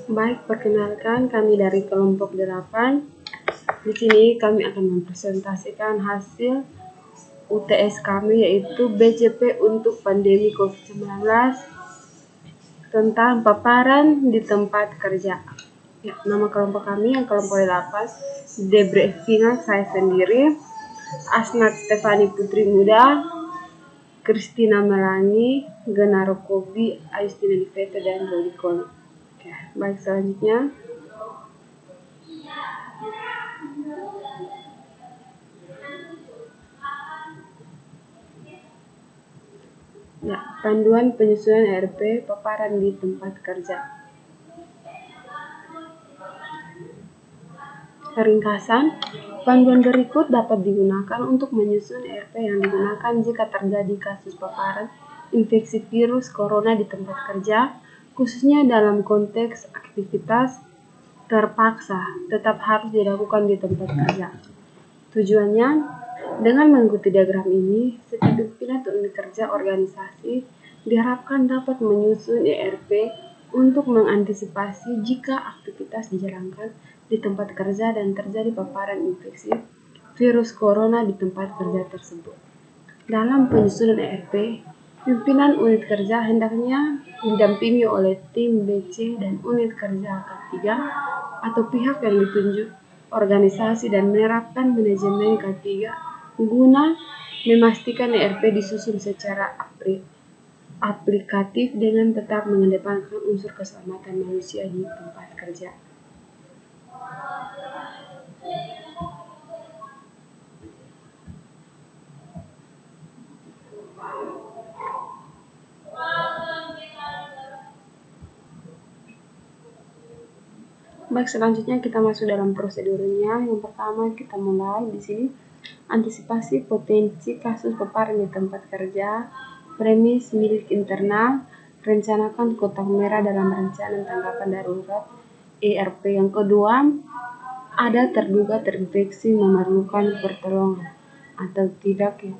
Baik, perkenalkan kami dari kelompok 8. Di sini kami akan mempresentasikan hasil UTS kami, yaitu BCP untuk pandemi COVID-19 tentang paparan di tempat kerja. Ya, nama kelompok kami yang kelompok 8, Debre Espina, saya sendiri, Asnat Stefani Putri Muda, Kristina Melani, Genaro Kobi, Ayustina Diveta, dan Rodi Koni. Oke, baik, selanjutnya. Ya, panduan penyusunan RP paparan di tempat kerja. Ringkasan, panduan berikut dapat digunakan untuk menyusun RP yang digunakan jika terjadi kasus paparan infeksi virus corona di tempat kerja, khususnya dalam konteks aktivitas terpaksa tetap harus dilakukan di tempat kerja. Tujuannya, dengan mengikuti diagram ini, setiap pimpinan unit kerja organisasi diharapkan dapat menyusun ERP untuk mengantisipasi jika aktivitas dijalankan di tempat kerja dan terjadi paparan infeksi virus corona di tempat kerja tersebut. Dalam penyusunan ERP, pimpinan unit kerja hendaknya didampingi oleh tim BC dan unit kerja K3 atau pihak yang ditunjuk organisasi dan menerapkan manajemen K3 guna memastikan ERP disusun secara aplikatif dengan tetap mengedepankan unsur keselamatan manusia di tempat kerja. Baik, selanjutnya kita masuk dalam prosedurnya. Yang pertama kita mulai di sini antisipasi potensi kasus paparan di tempat kerja, premis milik internal, rencanakan kotak merah dalam rencana tanggapan darurat ERP. Yang kedua, ada terduga terinfeksi memerlukan pertolongan atau tidak ya.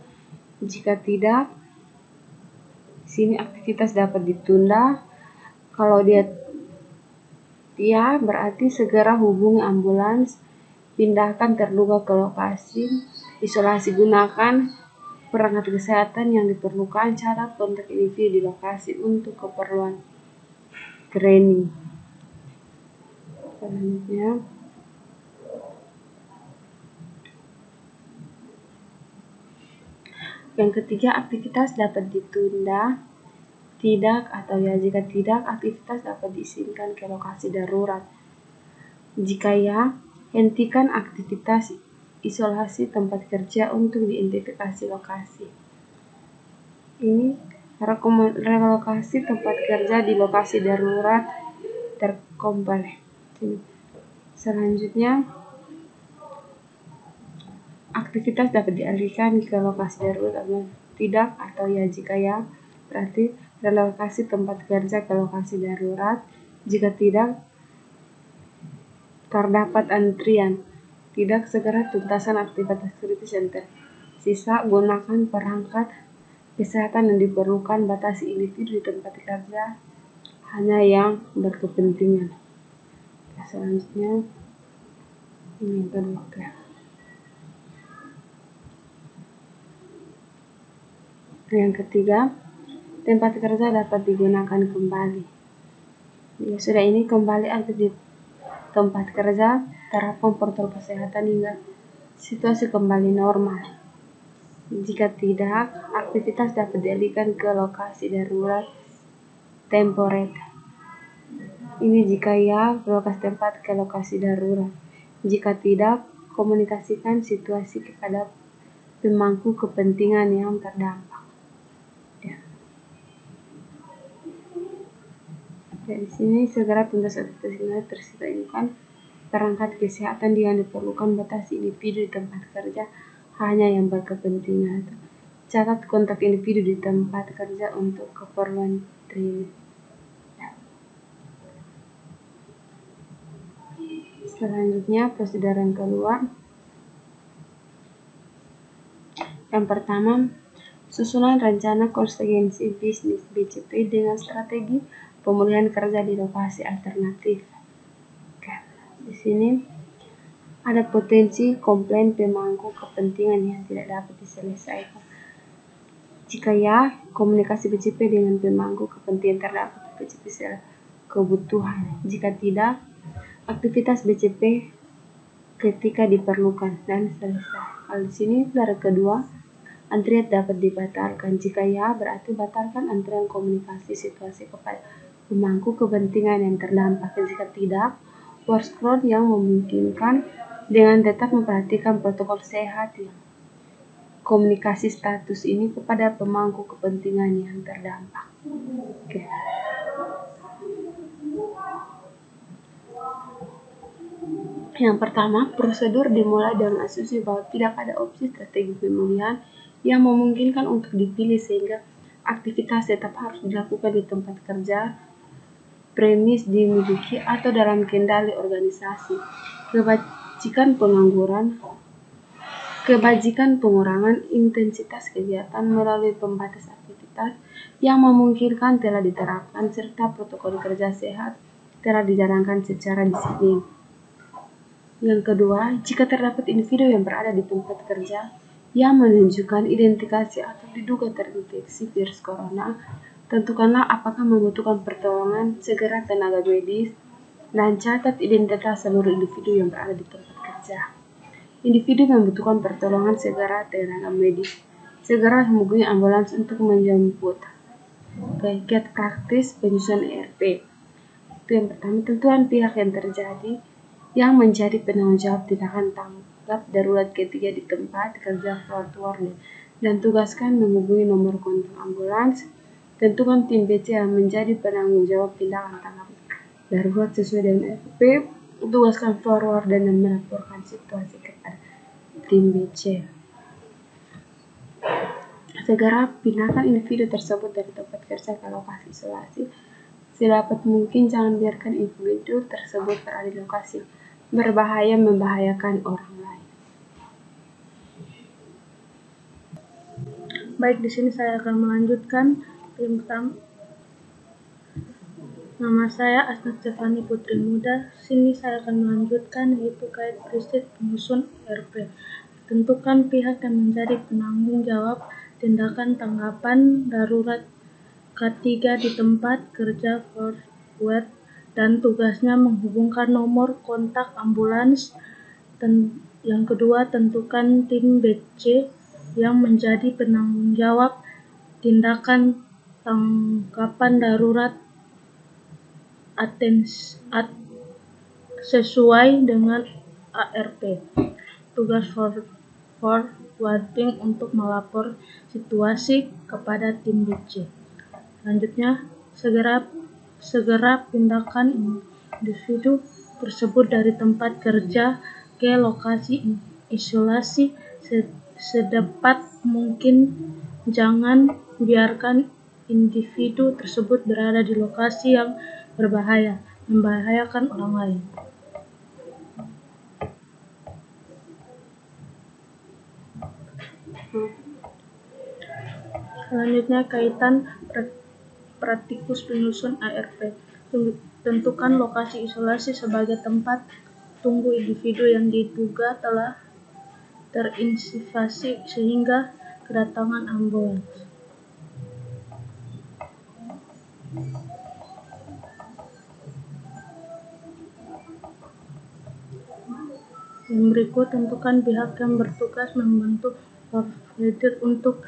Jika tidak, sini aktivitas dapat ditunda. Kalau dia berarti segera hubungi ambulans, pindahkan terduga ke lokasi isolasi, gunakan perangkat kesehatan yang diperlukan, catat kontak individu di lokasi untuk keperluan training. Selanjutnya, yang ketiga, aktivitas dapat ditunda. Tidak atau ya, jika tidak, aktivitas dapat diizinkan ke lokasi darurat. Jika ya, hentikan aktivitas isolasi tempat kerja untuk diidentifikasi lokasi. Ini relokasi tempat kerja di lokasi darurat terkompleks. Selanjutnya, aktivitas dapat dialihkan ke lokasi darurat atau tidak atau ya, jika ya, berarti relokasi tempat kerja ke lokasi darurat. Jika tidak, terdapat antrian. Tidak, segera tuntaskan aktivitas kritis yang tersisa, gunakan perangkat kesehatan yang diperlukan, batasi individu di tempat kerja hanya yang berkepentingan. Selanjutnya, ini kedua. Yang ketiga, tempat kerja dapat digunakan kembali. Ya, sudah ini kembali aktif di tempat kerja, terapkan protokol kesehatan hingga situasi kembali normal. Jika tidak, aktivitas dapat dialihkan ke lokasi darurat temporer. Ini jika ya, lokasi tempat ke lokasi darurat. Jika tidak, komunikasikan situasi kepada pemangku kepentingan yang terdampak. Di sini segera tuntas aktivitas tersisa, ini kan perangkat kesehatan yang diperlukan, batasi individu di tempat kerja hanya yang berkepentingan. Catat kontak individu di tempat kerja untuk keperluan training. Selanjutnya, prosedur yang kedua. Yang pertama, susunan rencana kontingensi bisnis BCP dengan strategi pemulihan kerja di lokasi alternatif. Di sini ada potensi komplain pemangku kepentingan yang tidak dapat diselesaikan. Jika ya, komunikasi BCP dengan pemangku kepentingan terdapat BCP secara kebutuhan. Jika tidak, aktivitas BCP ketika diperlukan dan selesai. Kalau di sini cara kedua, antrian dapat dibatalkan. Jika ya, berarti batalkan antrian komunikasi situasi kepada pemangku kepentingan yang terdampak. Jika tidak, workaround yang memungkinkan dengan tetap memperhatikan protokol sehat yang komunikasi status ini kepada pemangku kepentingan yang terdampak. Oke. Yang pertama, prosedur dimulai dengan asumsi bahwa tidak ada opsi strategi pemulihan yang memungkinkan untuk dipilih sehingga aktivitas tetap harus dilakukan di tempat kerja, premis dimiliki atau dalam kendali organisasi. Kebajikan pengurangan intensitas kegiatan melalui pembatas aktivitas yang memungkinkan telah diterapkan serta protokol kerja sehat telah dijalankan secara disiplin. Yang kedua, jika terdapat individu yang berada di tempat kerja yang menunjukkan identifikasi atau diduga terinfeksi virus corona, tentukanlah apakah membutuhkan pertolongan segera tenaga medis dan catat identitas seluruh individu yang berada di tempat kerja. Individu membutuhkan pertolongan segera tenaga medis, segera menghubungi ambulans untuk menjemput. Kiat praktis penyusunan ERP. Itu yang pertama, tentuan pihak yang terjadi yang menjadi penanggung jawab tindakan tanggap darurat ketika di tempat kerja floor dan tugaskan menghubungi nomor kontak ambulans. Tentukan tim BC yang menjadi penanggung jawab tindakan tanggap darurat sesuai dengan ERP. Tugaskan forward dan melaporkan situasi kepada tim BC. Segera pindahkan individu tersebut dari tempat kerja ke lokasi isolasi. Sedapat mungkin jangan biarkan individu tersebut berada di lokasi berbahaya membahayakan orang lain. Baik, di sini saya akan melanjutkan yang pertama. Nama saya Asnat Stefani Putri Muda. Sini saya akan melanjutkan yaitu kait prinsip penyusun ERP. Tentukan pihak yang menjadi penanggung jawab tindakan tanggapan darurat K3 di tempat kerja forward dan tugasnya menghubungkan nomor kontak ambulans. Yang kedua, tentukan tim BC yang menjadi penanggung jawab tindakan tanggapan darurat sesuai dengan ARP. Tugas forwarding untuk melapor situasi kepada tim BC. Selanjutnya, segera pindahkan individu tersebut dari tempat kerja ke lokasi isolasi sedapat mungkin. Jangan biarkan individu tersebut berada di lokasi yang berbahaya, membahayakan orang lain. Selanjutnya, kaitan praktikus penyusun ARP. Tentukan lokasi isolasi sebagai tempat tunggu individu yang diduga telah terinfeksi sehingga kedatangan ambulans. Yang berikut, tentukan pihak yang bertugas membantu forwarder untuk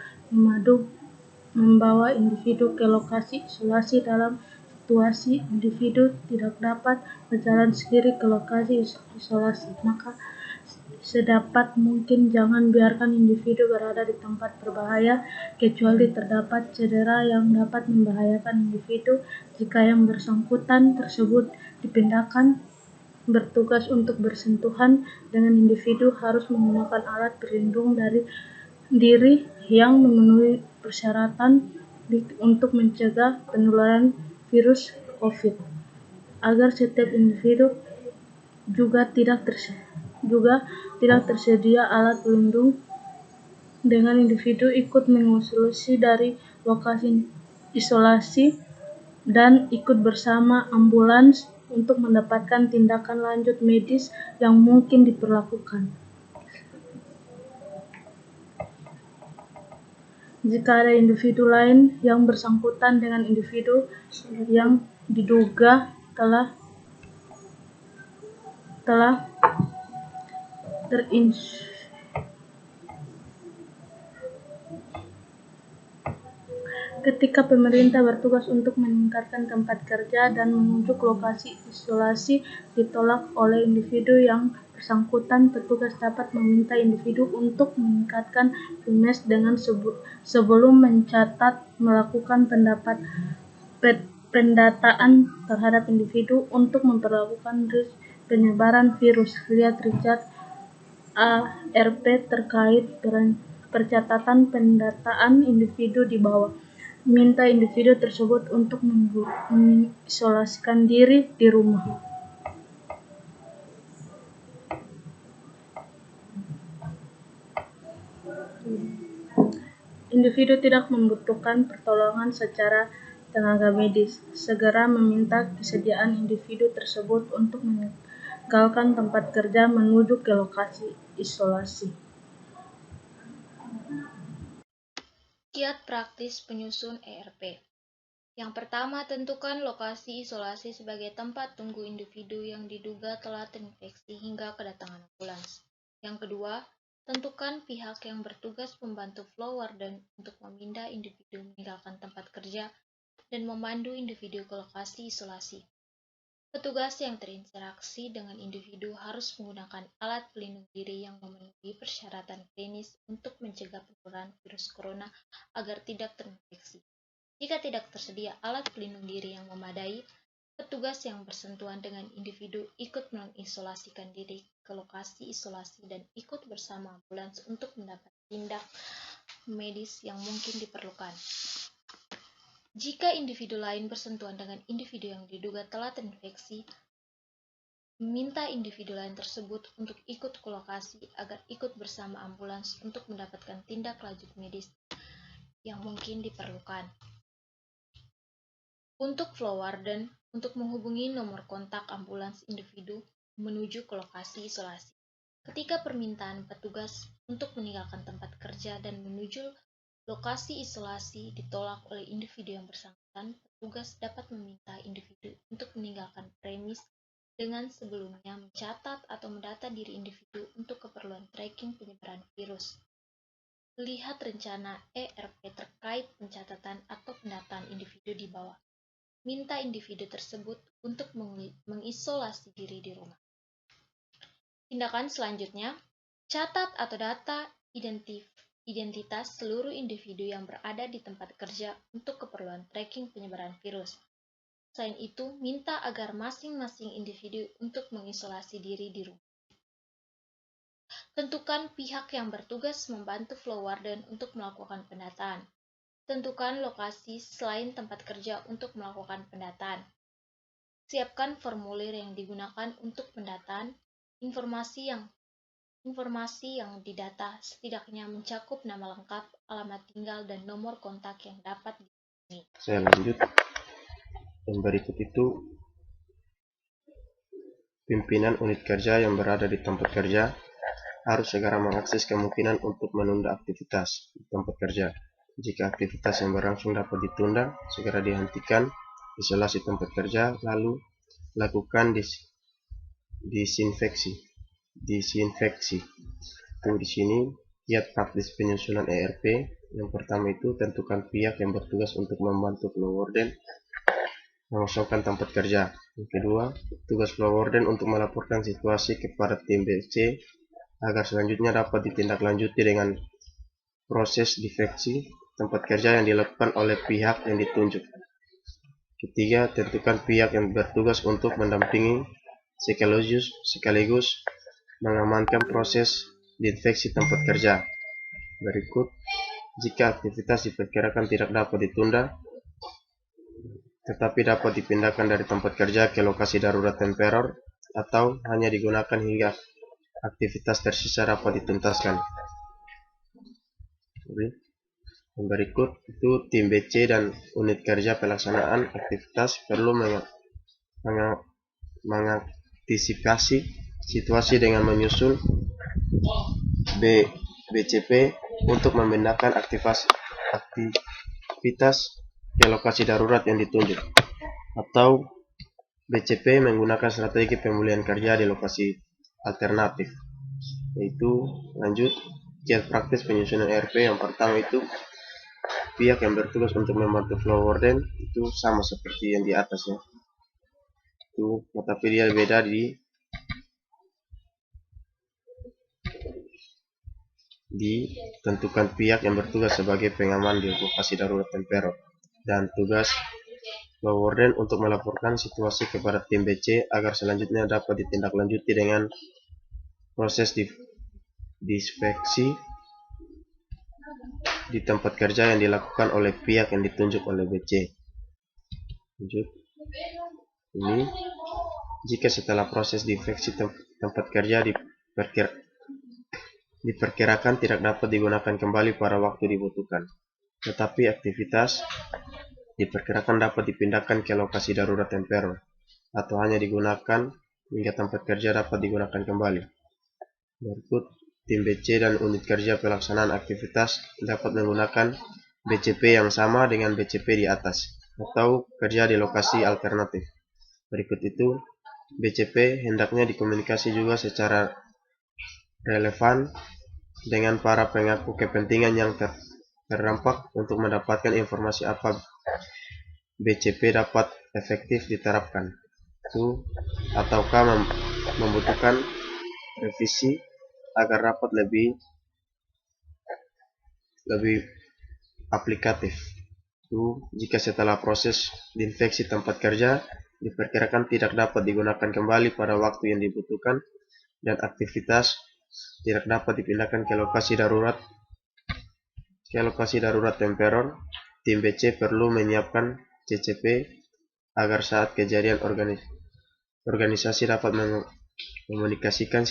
membawa individu ke lokasi isolasi dalam situasi individu tidak dapat berjalan sendiri ke lokasi isolasi. Maka sedapat mungkin jangan biarkan individu berada di tempat berbahaya kecuali terdapat cedera yang dapat membahayakan individu. Jika yang bersangkutan tersebut dipindahkan bertugas untuk bersentuhan dengan individu harus menggunakan alat pelindung dari diri yang memenuhi persyaratan untuk mencegah penularan virus COVID. Agar setiap individu juga tidak tersedia alat pelindung dengan individu ikut mengisolasi dari lokasi isolasi dan ikut bersama ambulans untuk mendapatkan tindakan lanjut medis yang mungkin diperlakukan. Jika ada individu lain yang bersangkutan dengan individu yang diduga telah terinfeksi, ketika pemerintah bertugas untuk meningkatkan tempat kerja dan menunjuk lokasi isolasi ditolak oleh individu yang bersangkutan, petugas dapat meminta individu untuk meningkatkan PMS dengan sebelum mencatat melakukan pendataan terhadap individu untuk memperlakukan risk penyebaran virus. Lihat Richard ARP terkait percatatan pendataan individu di bawah. Minta individu tersebut untuk mengisolasikan diri di rumah. Individu tidak membutuhkan pertolongan secara tenaga medis. Segera meminta kesediaan individu tersebut untuk meninggalkan tempat kerja menuju ke lokasi isolasi. Kiat praktis penyusun ERP. Yang pertama, tentukan lokasi isolasi sebagai tempat tunggu individu yang diduga telah terinfeksi hingga kedatangan ambulans. Yang kedua, tentukan pihak yang bertugas membantu flow warden untuk memindah individu meninggalkan tempat kerja dan memandu individu ke lokasi isolasi. Petugas yang terinteraksi dengan individu harus menggunakan alat pelindung diri yang memenuhi persyaratan klinis untuk mencegah penularan virus corona agar tidak terinfeksi. Jika tidak tersedia alat pelindung diri yang memadai, petugas yang bersentuhan dengan individu ikut mengisolasikan diri ke lokasi isolasi dan ikut bersama ambulans untuk mendapat tindak medis yang mungkin diperlukan. Jika individu lain bersentuhan dengan individu yang diduga telah terinfeksi, meminta individu lain tersebut untuk ikut ke lokasi agar ikut bersama ambulans untuk mendapatkan tindak lanjut medis yang mungkin diperlukan. Untuk flow warden, untuk menghubungi nomor kontak ambulans individu menuju ke lokasi isolasi. Ketika permintaan petugas untuk meninggalkan tempat kerja dan menuju lokasi isolasi ditolak oleh individu yang bersangkutan, petugas dapat meminta individu untuk meninggalkan premis dengan sebelumnya mencatat atau mendata diri individu untuk keperluan tracking penyebaran virus. Lihat rencana ERP terkait pencatatan atau pendataan individu di bawah. Minta individu tersebut untuk mengisolasi diri di rumah. Tindakan selanjutnya, catat atau data identitas seluruh individu yang berada di tempat kerja untuk keperluan tracking penyebaran virus. Selain itu, minta agar masing-masing individu untuk mengisolasi diri di rumah. Tentukan pihak yang bertugas membantu flow warden untuk melakukan pendataan. Tentukan lokasi selain tempat kerja untuk melakukan pendataan. Siapkan formulir yang digunakan untuk pendataan. Informasi yang didata setidaknya mencakup nama lengkap, alamat tinggal, dan nomor kontak yang dapat dihubungi. Saya lanjut. Yang berikut itu pimpinan unit kerja yang berada di tempat kerja harus segera mengakses kemungkinan untuk menunda aktivitas di tempat kerja. Jika aktivitas yang berlangsung dapat ditunda, segera dihentikan isolasi tempat kerja, lalu lakukan disinfeksi. Tuh di sini kiat praktis penyusunan ERP. Yang pertama itu tentukan pihak yang bertugas untuk membantu flow warden mengosongkan tempat kerja. Yang kedua, tugas flow warden untuk melaporkan situasi kepada tim BC agar selanjutnya dapat ditindaklanjuti dengan proses disinfeksi tempat kerja yang dilakukan oleh pihak yang ditunjuk. Ketiga, tentukan pihak yang bertugas untuk mendampingi sekaligus mengamankan proses disinfeksi tempat kerja. Berikut, jika aktivitas diperkirakan tidak dapat ditunda, tetapi dapat dipindahkan dari tempat kerja ke lokasi darurat temporer atau hanya digunakan hingga aktivitas tersisa dapat dituntaskan. Yang berikut itu tim BC dan unit kerja pelaksanaan aktivitas perlu mengantisipasi situasi dengan menyusul BCP untuk memindahkan aktivitas ke lokasi darurat yang ditunjuk, atau BCP menggunakan strategi pemulihan kerja di lokasi alternatif. Yaitu lanjut kiat praktis penyusunan ERP. Yang pertama itu pihak yang bertugas untuk membantu flow warden itu sama seperti yang di atas ya. Itu tetapi dia beda ditentukan pihak yang bertugas sebagai pengaman di lokasi darurat temporer, dan tugas flow warden untuk melaporkan situasi kepada tim BC agar selanjutnya dapat ditindaklanjuti dengan proses disinfeksi di tempat kerja yang dilakukan oleh pihak yang ditunjuk oleh BC. Lanjut. Ini jika setelah proses disinfeksi tempat kerja diperkirakan tidak dapat digunakan kembali pada waktu dibutuhkan, tetapi aktivitas diperkirakan dapat dipindahkan ke lokasi darurat temporer atau hanya digunakan hingga tempat kerja dapat digunakan kembali. Berikut tim BC dan unit kerja pelaksanaan aktivitas dapat menggunakan BCP yang sama dengan BCP di atas atau kerja di lokasi alternatif. Berikut itu BCP hendaknya dikomunikasi juga secara relevan dengan para pengaku kepentingan yang terdampak untuk mendapatkan informasi apa BCP dapat efektif diterapkan ataukah membutuhkan revisi agar dapat lebih aplikatif. Jika setelah proses disinfeksi tempat kerja diperkirakan tidak dapat digunakan kembali pada waktu yang dibutuhkan dan aktivitas tidak dapat dipindahkan ke lokasi darurat temporer, tim BC perlu menyiapkan CCP agar saat kejadian organisasi dapat mengomunikasikan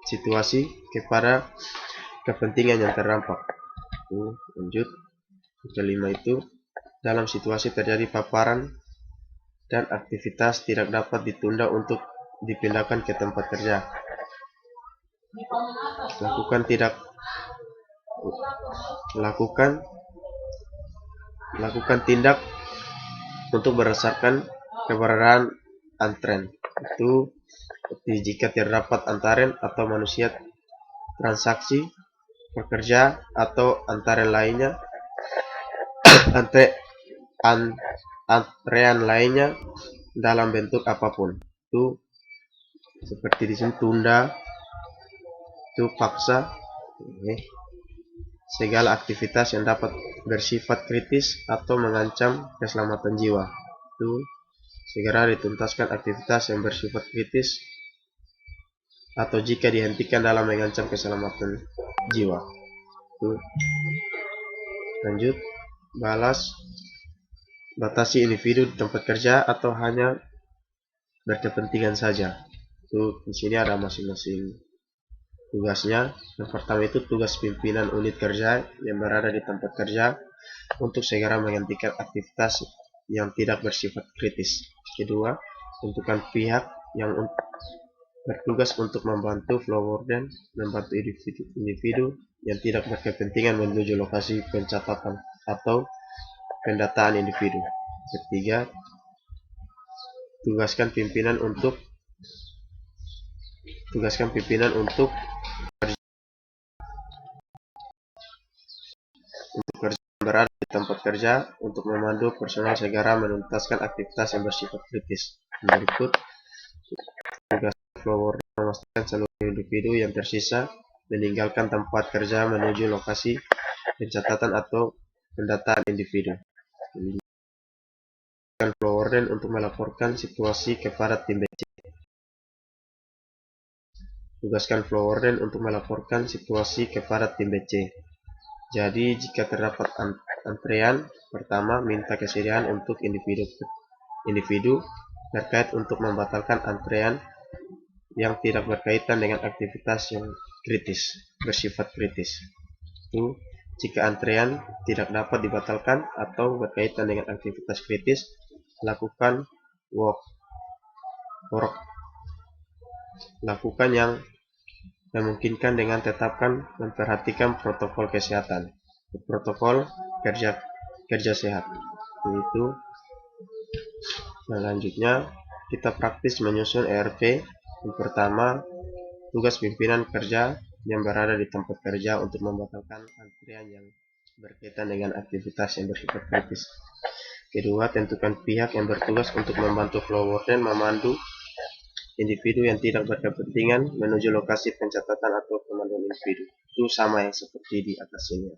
situasi kepada kepentingan yang terdampak. Lanjut. Kelima itu dalam situasi terjadi paparan dan aktivitas tidak dapat ditunda untuk dipindahkan ke tempat kerja. Lakukan tindak untuk berdasarkan keberadaan antrean. Itu jika terdapat antrean atau manusia, transaksi, pekerja atau antrean lainnya, antrean lainnya dalam bentuk apapun. Itu seperti di sini tunda, itu paksa, segala aktivitas yang dapat bersifat kritis atau mengancam keselamatan jiwa. Itu segera dituntaskan aktivitas yang bersifat kritis atau jika dihentikan dalam mengancam keselamatan jiwa. Itu. Lanjut. Batasi individu di tempat kerja atau hanya berkepentingan saja. Itu di sini ada masing-masing tugasnya. Yang pertama itu tugas pimpinan unit kerja yang berada di tempat kerja untuk segera menghentikan aktivitas yang tidak bersifat kritis. Kedua, tentukan pihak yang bertugas untuk membantu flow warden membantu individu yang tidak berkepentingan menuju lokasi pencatatan atau pendataan individu. Ketiga, tugaskan pimpinan untuk kerja berada di tempat kerja untuk memandu personal segera menuntaskan aktivitas yang bersifat kritis. Berikut tugas flow warden memastikan seluruh individu yang tersisa meninggalkan tempat kerja menuju lokasi pencatatan atau pendataan individu. Flow warden untuk melaporkan situasi kepada tim BC. Tugaskan flow warden untuk melaporkan situasi kepada tim BC. Jadi jika terdapat antrean, pertama minta kesediaan untuk individu terkait untuk membatalkan antrean yang tidak berkaitan dengan aktivitas yang bersifat kritis. Itu jika antrean tidak dapat dibatalkan atau berkaitan dengan aktivitas kritis, lakukan lakukan yang memungkinkan dengan tetapkan memperhatikan protokol kesehatan, protokol kerja sehat. Yaitu selanjutnya kita praktis menyusun ERP. Yang pertama, tugas pimpinan kerja yang berada di tempat kerja untuk membatalkan antrian yang berkaitan dengan aktivitas yang bersifat kritis. Kedua, tentukan pihak yang bertugas untuk membantu flow warden memandu individu yang tidak berkepentingan menuju lokasi pencatatan atau pemanduan individu. Itu sama yang seperti di atas ini.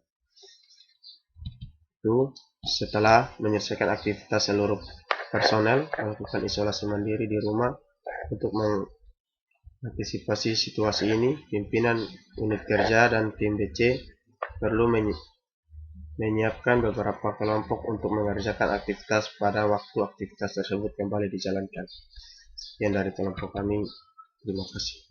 Itu setelah menyelesaikan aktivitas seluruh personel melakukan isolasi mandiri di rumah. Untuk mengantisipasi situasi ini, pimpinan unit kerja dan tim DC perlu menyiapkan beberapa kelompok untuk mengerjakan aktivitas pada waktu aktivitas tersebut kembali dijalankan. Sekian dari kelompok kami. Terima kasih.